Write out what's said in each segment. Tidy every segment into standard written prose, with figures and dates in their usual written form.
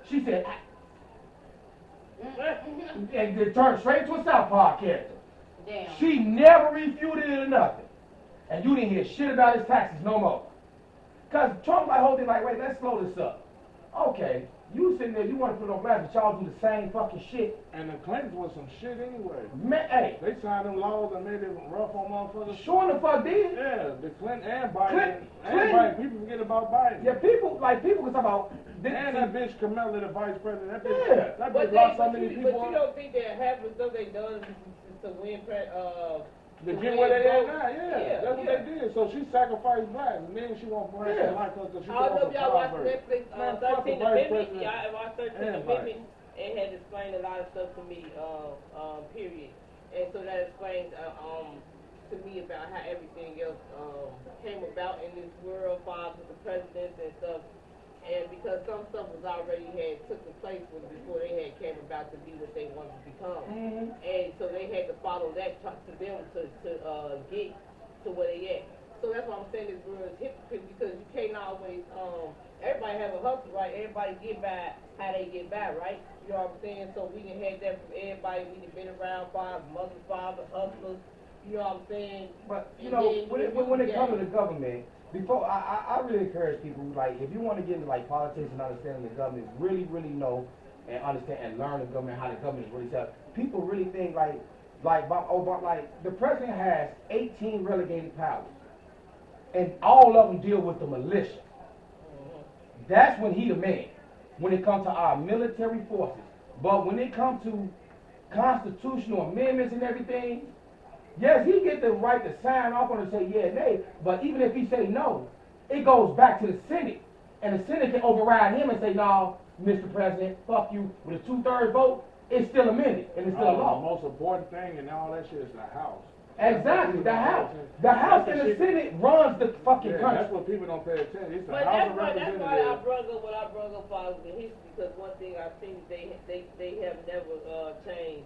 She said, and it turned straight to a Southpaw character. Damn. She never refuted it or nothing. And you didn't hear shit about his taxes no more. Because Trump like whole thing like, wait, let's slow this up. Okay, you sitting there, you want to put on blast, but y'all do the same fucking shit. And the Clintons was some shit anyway. Man, hey. They signed them laws and made it rough on motherfuckers. Sure the fuck did. Yeah, the Clinton and Biden. Biden. People forget about Biden. Yeah, people can talk about this. And that bitch Kamala, the vice president. That bitch, Yeah. that bitch lost so many people. But you don't think that half of the stuff they done to win to get where they at now, that's what they did. So she sacrificed blacks, and then she won't blacks like us because she I don't know if y'all watched Netflix 13 Amendment. Y'all watched 13 Amendment and had explained a lot of stuff to me, period. And so that explains to me about how everything else came about in this world, fathers, the presidents and stuff. And because some stuff was already had taken place before they had came about to be what they wanted to become, and so they had to follow that to them to get to where they at. So that's why I'm saying this word is hypocrite, because you can't always everybody have a hustle, right? Everybody get by how they get by, right? You know what I'm saying? So we done had that from everybody. We done been around fathers, mothers, fathers, hustlers. You know what I'm saying? But you know, when it comes to the government. Before, I really encourage people, like, if you want to get into, like, politics and understanding the government, really, really know and understand and learn the government, how the government is really set up. People really think, like the president has 18 relegated powers, and all of them deal with the militia. That's when he the man, when it comes to our military forces. But when it comes to constitutional amendments and everything, yes, he get the right to sign off on it and say yeah, nay, but even if he say no, it goes back to the Senate. And the Senate can override him and say, no, Mr. President, fuck you. With a 2/3 vote, it's still amended and it's still a law. The most important thing and all that shit is the House. Exactly, the House. The House and the Senate runs the fucking country. That's what people don't pay attention. It's the but House of that's why I Representatives. brought up what I brought up as the history, because one thing I think they have never changed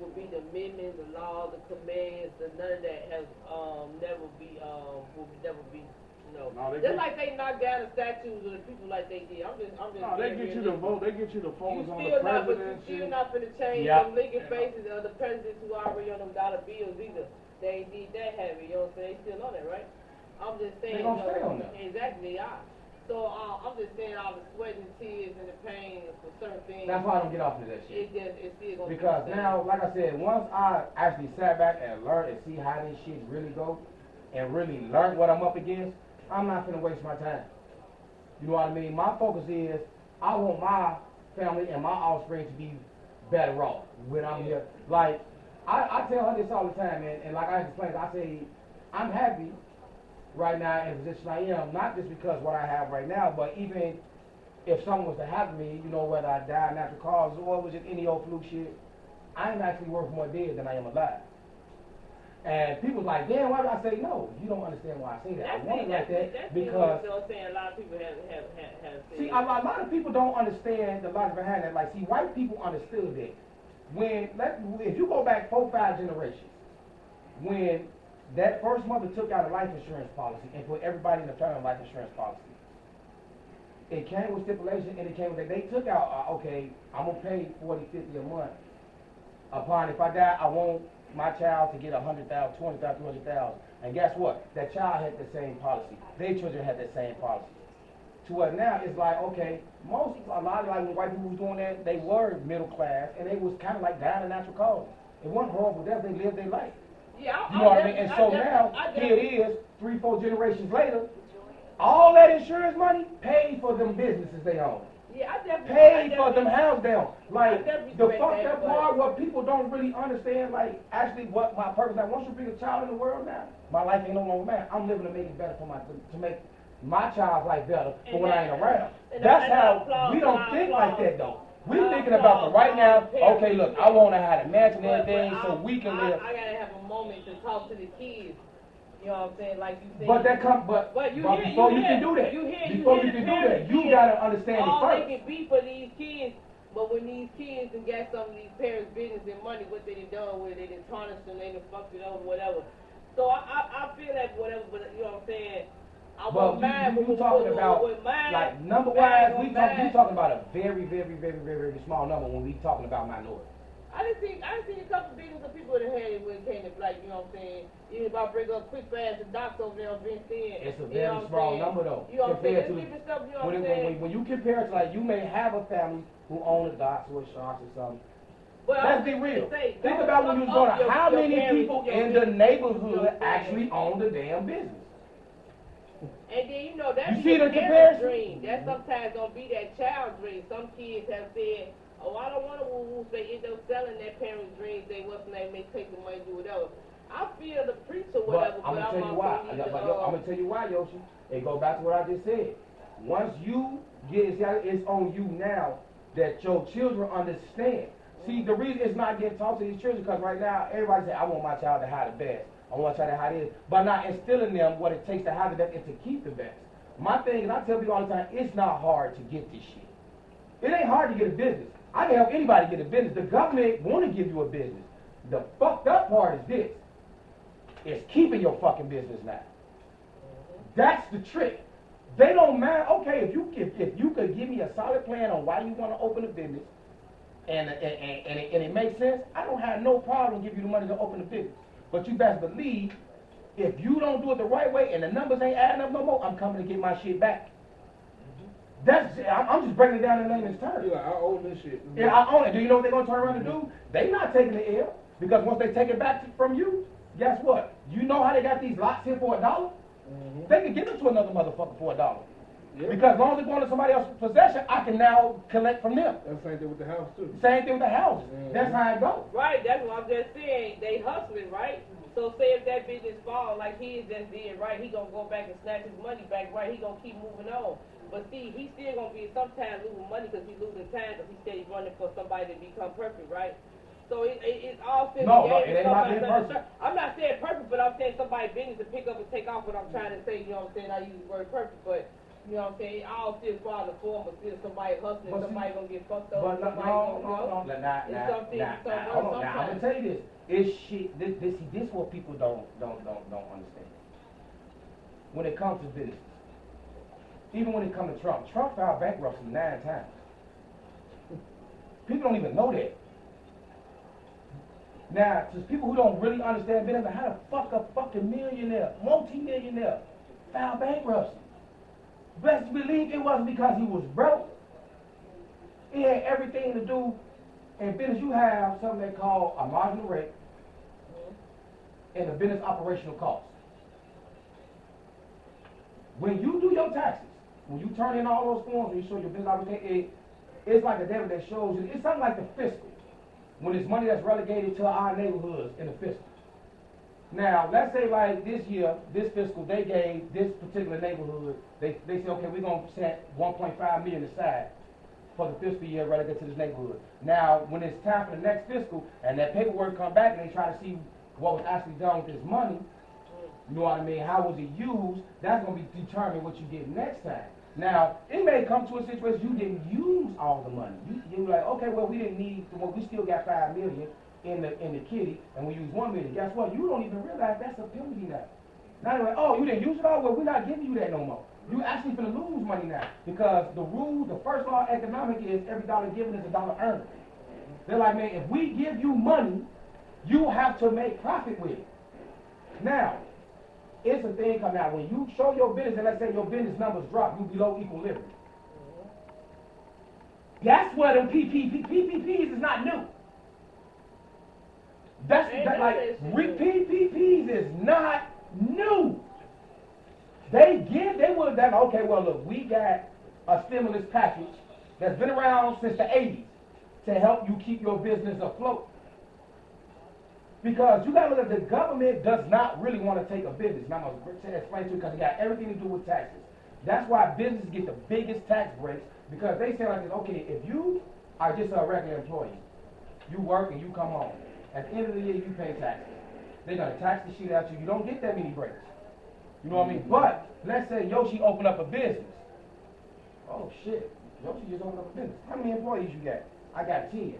would be the amendments, the laws, the commands, none of that has will never be, you know. No, just like they knock down the statues of the people like they did. I'm just. No, they get you to vote. They get you to focus on the You presidency. still not finna change them Lincoln faces of the presidents who are already on them dollar bills either. They ain't did that heavy, you know what I'm saying? They still on that, right? I'm just saying. They gonna stay on that. Exactly, they are. So I'm just saying all the sweat and tears and the pain for certain things. That's why I don't get off of that shit. It's still gonna because now, like I said, once I actually sat back and learned and see how this shit really go, and really learn what I'm up against, I'm not gonna waste my time. You know what I mean? My focus is I want my family and my offspring to be better off when I'm here. Like I tell her this all the time, man, and like I explained, I say I'm happy right now in the position I am, not just because what I have right now, but even if something was to happen to me, you know, whether I die of natural causes or it was just any old fluke shit, I'm actually worth more dead than I am alive. And people's like, damn, why do I say no? You don't understand why I say that. I want it like that because a lot of people have see, a lot of people don't understand the logic behind that. Like, see, white people understood that. If you go back 4-5 generations, when that first mother took out a life insurance policy and put everybody in a term life insurance policy, it came with stipulation and it came with that they took out, okay, I'm going to pay $40, $50 a month. Upon if I die, I want my child to get $100,000, $20,000, $200,000. And guess what? That child had the same policy. Their children had the same policy. To where now it's like, okay, a lot of like when white people was doing that, they were middle class and they was kind of like dying of natural causes. It wasn't horrible death, they lived their life. Yeah, you know what I mean? And so now, here it is, 3-4 generations later, all that insurance money paid for them businesses they own. Yeah, I definitely paid for them houses they own. Like, the fucked up that, part, what people don't really understand, like, actually what my purpose, like, once you bring a child in the world now, my life ain't no longer mad. I'm living to make it better for to make my child's life better for when I ain't around. That's how, we don't think like that, though. We thinking about the right now, okay, look, I want to have a mansion and everything so we can live. I gotta have a moment to talk to the kids. You know what I'm saying? Like you said. But before you can do that, you gotta understand it first. All they can be for these kids, but when these kids and got some of these parents' business and money, what they done with it, they done tarnished them, they done fucked it over, whatever. So I feel like whatever, but you know what I'm saying? But you talking about, like, number-wise, you talking about a very, very, very, very, very small number when we talking about minorities. I done seen a couple videos of people that had it when it came to black, you know what I'm saying? Even if I bring up quick fast and docs over there on Vince Thin. It's a very small number though. You know what I'm saying? Compared to Different stuff, you know what I'm saying? when you compare it to, like, you may have a family who own a docks or a sharks or something. Well, let's be real. Think about when you was going to, how many people in the neighborhood actually own the damn business? And then, you know, that's you see the parent's dream. That sometimes gonna be that child's dream. Some kids have said, oh, I don't want to woo-woo. They end up selling their parents' dreams. They, what's the name, may take the money, do whatever. I feel the preacher, whatever, but I'm going to tell you why. I'm going to tell you why, Yoshi. It goes back to what I just said. Once you get, it's on you now that your children understand. See, the reason it's not getting taught to these children, because right now, everybody say, I want my child to have the best. I want my child to have this. But not instilling them what it takes to have the best and to keep the best. My thing is, I tell people all the time, it's not hard to get this shit. It ain't hard to get a business. I can help anybody get a business. The government want to give you a business. The fucked up part is this. It's keeping your fucking business now. That's the trick. They don't mind. Okay, if you could give me a solid plan on why you want to open a business, and it makes sense, I don't have no problem giving you the money to open a business. But you best believe, if you don't do it the right way and the numbers ain't adding up no more, I'm coming to get my shit back. I'm just breaking it down in layman's terms. Yeah, I own this shit. Yeah, I own it. Do you know what they're going to turn around and do? They not taking the L. Because once they take it back from you, guess what? You know how they got these lots here for $1? They can give it to another motherfucker for $1. Yeah. Because as long as it's going to somebody else's possession, I can now collect from them. That's the same thing with the house, too. Same thing with the houses. That's how it goes. Right, that's what I'm just saying. They hustling, right? So say if that business fall like he just did, right, he going to go back and snatch his money back, right? He going to keep moving on. But see, he's still going to be sometimes losing money because he's losing time because he steady running for somebody to become perfect, right? So it's all fit. No, it ain't about being perfect. I'm not saying perfect, but I'm saying somebody's business to pick up and take off what I'm trying to say, you know what I'm saying? I use the word perfect, but you know what I'm saying? It all still fall in the form, but still somebody hustling, somebody going to get fucked up. But no, I'm going to tell you this. It's shit, this is what people don't understand. When it comes to business. Even when it comes to Trump filed bankruptcy 9 times. People don't even know that. Now, to people who don't really understand business, how the fuck a fucking millionaire, multi-millionaire, file bankruptcy? Best believe it wasn't because he was broke. It had everything to do, in business you have something they call a marginal rate and a business operational cost. When you do your taxes, when you turn in all those forms and you show your business opportunity, it's like a debit that shows you, it's something like the fiscal. When it's money that's relegated to our neighborhoods in the fiscal. Now, let's say like this year, this fiscal, they gave this particular neighborhood, they said, okay, we're going to set 1.5 million aside for the fiscal year relegated to this neighborhood. Now, when it's time for the next fiscal, and that paperwork come back and they try to see what was actually done with this money, you know what I mean, how was it used, that's going to be determined what you get next time. Now, it may come to a situation you didn't use all the money. You're like, okay, well, we didn't need, well, we still got 5 million in the kitty, and we use 1 million. Guess what? You don't even realize that's a penalty now. Now they're like, oh, you didn't use it all? Well, we're not giving you that no more. You actually finna lose money now. Because the rule, the first law of economics is every dollar given is a dollar earned. They're like, man, if we give you money, you have to make profit with it. Now, it's a thing coming out. When you show your business, and let's say your business numbers drop, you below equilibrium. That's where them PPPs is not new. PPPs is not new. They would have done, okay, well, look, we got a stimulus package that's been around since the 80s to help you keep your business afloat. Because you got to look at the government does not really want to take a business. Now, I'm going to explain to you because it got everything to do with taxes. That's why businesses get the biggest tax breaks because they say like this, okay, if you are just a regular employee, you work and you come home. At the end of the year, you pay taxes. They're going to tax the shit out you. You don't get that many breaks. You know what I mean? But let's say Yoshi opened up a business. Oh, shit. Yoshi just opened up a business. How many employees you got? I got 10.